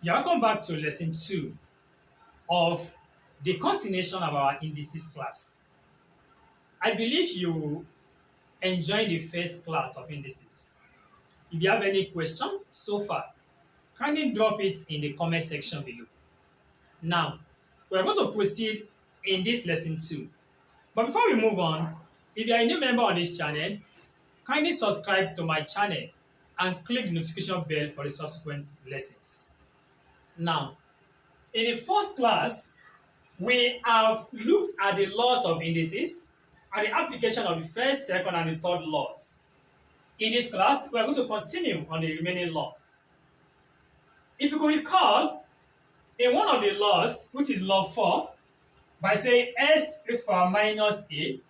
Yeah, welcome back to lesson 2 of the continuation of our indices class. I believe you enjoyed the first class of indices. If you have any question so far, kindly drop it in the comment section below. Now, we're going to proceed in this lesson 2. But before we move on, if you are a new member on this channel, kindly subscribe to my channel and click the notification bell for the subsequent lessons. Now, in the first class, we have looked at the laws of indices and the application of the first, second, and the third laws. In this class, we are going to continue on the remaining laws. If you can recall, in one of the laws, which is law 4, by saying s is power minus a,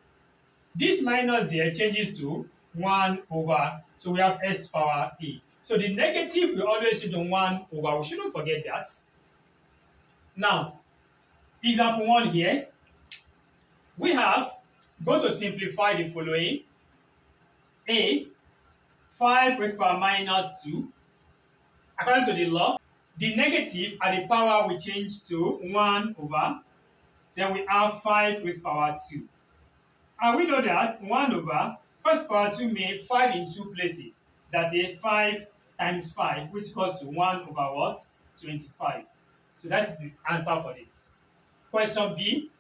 this minus here changes to 1 over, so we have s power a. So the negative will always change to 1 over, we shouldn't forget that. Now, example 1 here, we have going to simplify the following. A, 5 raised power minus 2. According to the law, the negative and the power will change to 1 over. Then we have 5 raised power 2. And we know that 1 over first power 2 means 5 in 2 places. That is 5 times 5, which equals to 1 over what? 25. So that's the answer for this. Question B,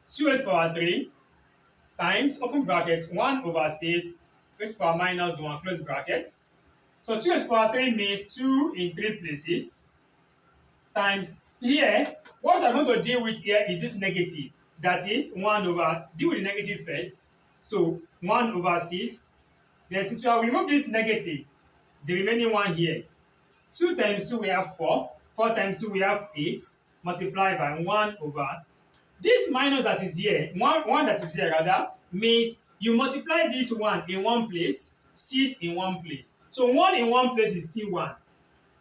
2 raised power 3 times, open bracket, 1 over 6 raised power minus 1, close brackets. So 2 raised power 3 means 2 in 3 places times here. What we're going to deal with here is this negative. That is 1 over, deal with the negative first. So 1 over 6. Then since we have removed this negative, the remaining one here. 2 times 2 we have 4. 4 times 2 we have 8. Multiplied by 1 over. This minus that is here, one that is here rather, means you multiply this 1 in one place, 6 in one place. So 1 in one place is still 1.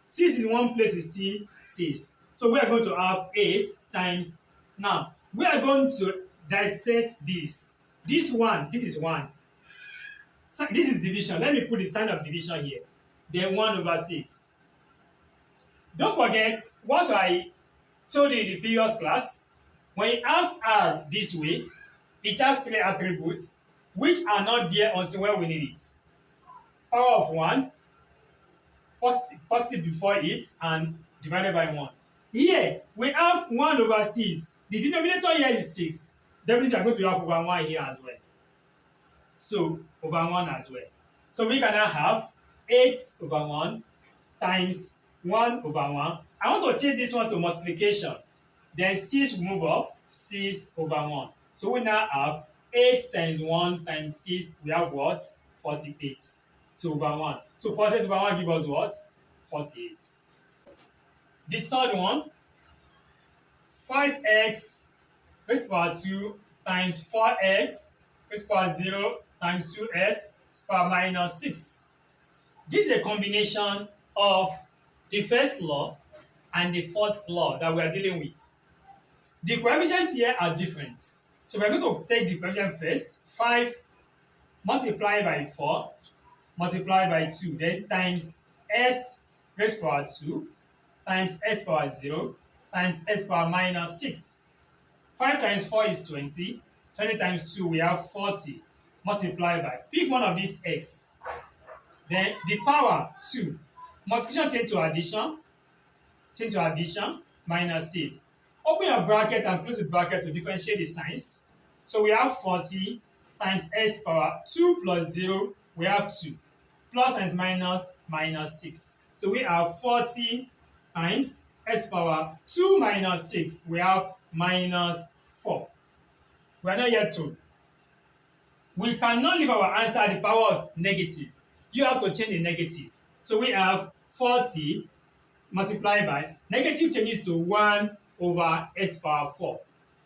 6 in one place is still 6. So we are going to have 8 times. Now, we are going to dissect this. This 1, this is 1. So this is division. Let me put the sign of division here. Then 1 over 6. Don't forget what I told you in the previous class. When you have R this way, it has 3 attributes which are not there until when we need it. Power of 1, positive before it, and divided by 1. Here, we have 1 over 6. The denominator here is 6. Definitely, we are going to have over 1 here as well. So, over 1 as well. So, we can now have 8 over 1 times 1 over 1. I want to change this one to multiplication. Then 6 will move up, 6 over 1. So we now have 8 times 1 times 6, we have what? 48. So over 1. So 48 over 1 gives us what? 48. The third one, 5x raised to power 2 times 4x raised to power 0 times 2s raised to power minus 6. This is a combination of the first law and the fourth law that we are dealing with. The coefficients here are different. So we're going to take the coefficient first. 5 multiplied by 4 multiplied by 2, then times s raised to power 2 times s power 0 times s power minus 6. 5 times 4 is 20. 20 times 2 we have 40 multiplied by, pick one of these x. Then the power 2. Multiplication change to addition, minus 6. Open your bracket and close the bracket to differentiate the signs. So we have 40 times s power 2 plus 0, we have 2. Plus times minus, minus 6. So we have 40 times s power 2 minus 6, we have minus 4. We are not yet told. We cannot leave our answer at the power of negative. You have to change the negative. So we have 40 multiplied by, negative changes to 1 over s power 4.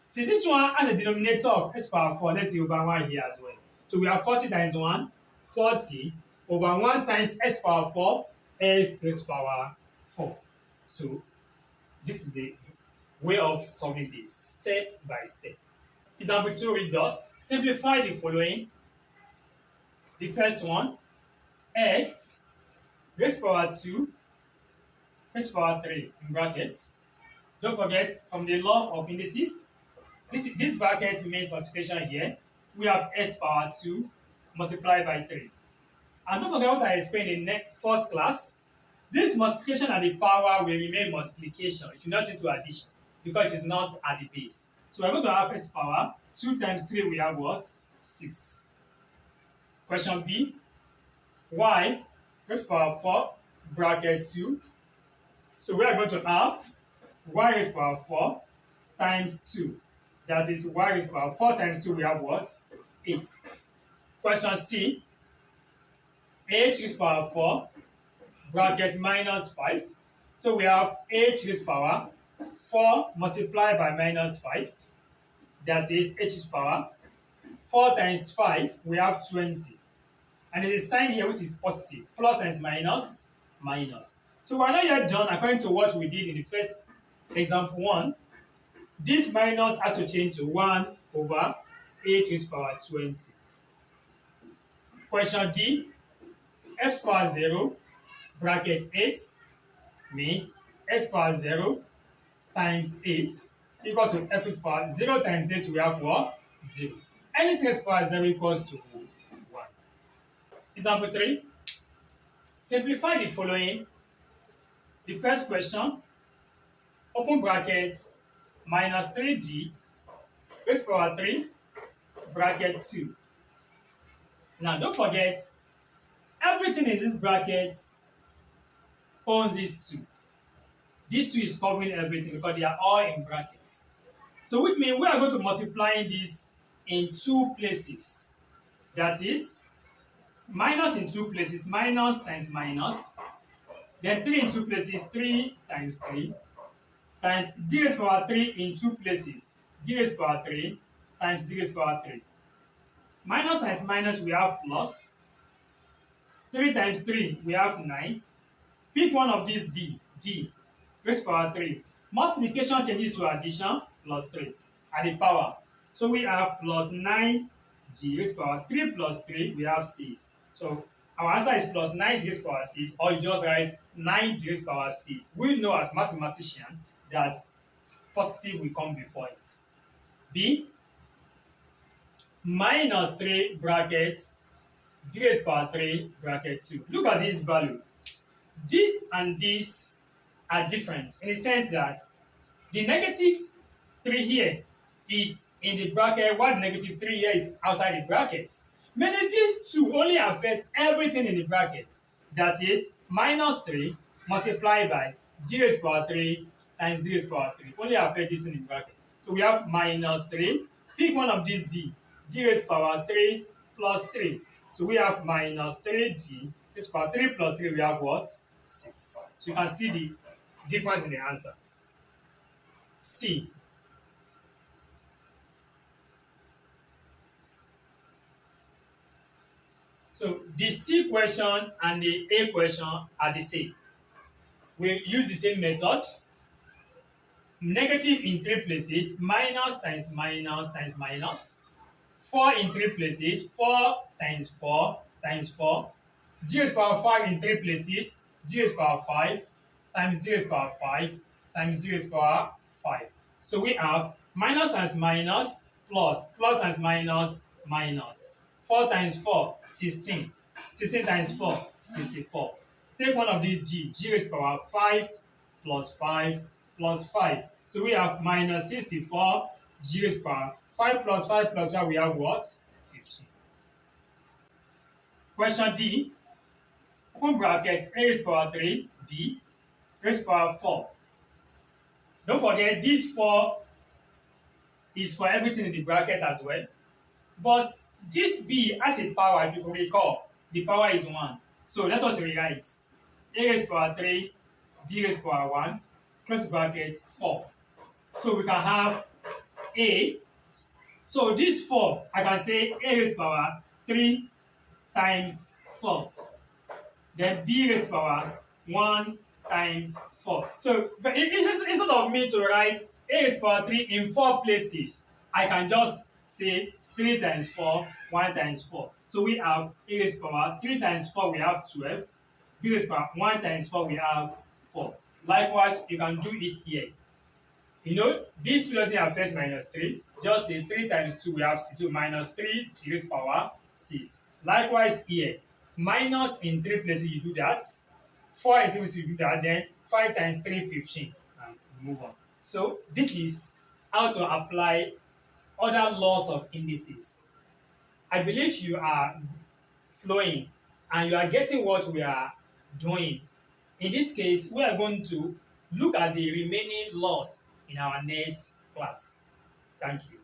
See, this one has a denominator of s power 4. Let's see over 1 here as well. So we have 40 times 1, 40 over 1 times s power 4, s raised to power 4. So this is the way of solving this step by step. Example 2 read thus. Simplify the following. The first one, x raised to power 2 raised to power 3 in brackets. Don't forget, from the law of indices, this bracket means multiplication here. We have s power 2 multiplied by 3. And don't forget what I explained in the first class. This multiplication at the power will remain multiplication. It will not into addition because it's not at the base. So we're going to have s power 2 times 3, we have what? 6. Question B, y raised to power 4 bracket 2. So we are going to have y raised to power 4 times 2. That is y raised to power 4 times 2, we have what? 8. Question C, h raised to power 4 bracket minus 5. So we have h raised to power 4 multiplied by minus 5. That is h raised to power 4 times 5, we have 20. And there is a sign here which is positive. Plus times minus, minus. So we're not yet done according to what we did in the first example 1. This minus has to change to 1 over h raised to power 20. Question D, f power 0 bracket 8 means s power 0 times 8 equals to f raised to power 0 times 8, we have what? 0. Anything s power 0 equals to 1. Example 3, simplify the following. The first question, open brackets, minus 3d raised to power 3 bracket 2. Now don't forget, everything in this bracket owns these 2. This 2 is covering everything because they are all in brackets. So which means we are going to multiply this in 2 places. That is, minus in 2 places, minus times minus. Then 3 in 2 places, 3 times 3. Times d raised to power 3 in 2 places, d raised to power 3 times d raised to power 3. Minus times minus, we have plus. 3 times 3, we have 9. Pick one of these d raised to power 3. Multiplication changes to addition, plus 3 at the power. So we have plus 9d raised to power 3 plus 3, we have 6. So our answer is plus 9d raised to power 6, or you just write 9d raised to power 6. We know as mathematicians that positive will come before it. B, minus 3 brackets d raised to power 3 bracket 2. Look at this value. This and this are different in the sense that the negative 3 here is in the bracket while the negative 3 here is outside the bracket. Meaning these two only affect everything in the bracket. That is minus 3 multiplied by d raised to power 3 times d raised to power 3. Only affect this in the bracket. So we have minus 3. Pick one of these d raised to power 3 plus 3. So we have minus 3d raised to power 3 plus 3, we have what? 6. So you can see the difference in the answers. C, so the C question and the A question are the same. We use the same method. Negative in 3 places, minus times minus times minus. 4 in 3 places, 4 times 4 times 4. D raised to power 5 in 3 places, d raised to power 5 times d raised to power 5 times d raised to power 5. So we have minus times minus plus, plus times minus, minus. 4 times 4, 16. 16 times 4, 64. Take one of these g raised to power 5 plus 5 plus 5. So we have minus 64, g raised to power 5 plus 5 plus 5, we have what? 15. Question D, open bracket, a raised to power 3, b raised to power 4. Don't forget, this 4 is for everything in the bracket as well. But this b has a power, if you can recall, the power is 1. So let us rewrite. A raised to power 3, b raised to power 1, close bracket 4. So we can have a. So this 4, I can say a raised to power 3 times 4. Then b raised to power 1 times 4. So instead of me to write a raised to power 3 in 4 places, I can just say 3 times 4, 1 times 4. So we have a raised to power 3 times 4, we have 12. B raised to power 1 times 4, we have 4. Likewise, you can do it here. You know, these two doesn't affect minus 3. Just say 3 times 2, we have 6. So minus 3 to the power 6. Likewise here, minus in 3 places, you do that. 4 in 3 places, you do that. Then 5 times 3, 15. And move on. So this is how to apply other laws of indices. I believe you are flowing and you are getting what we are doing. In this case, we are going to look at the remaining laws in our next class. Thank you.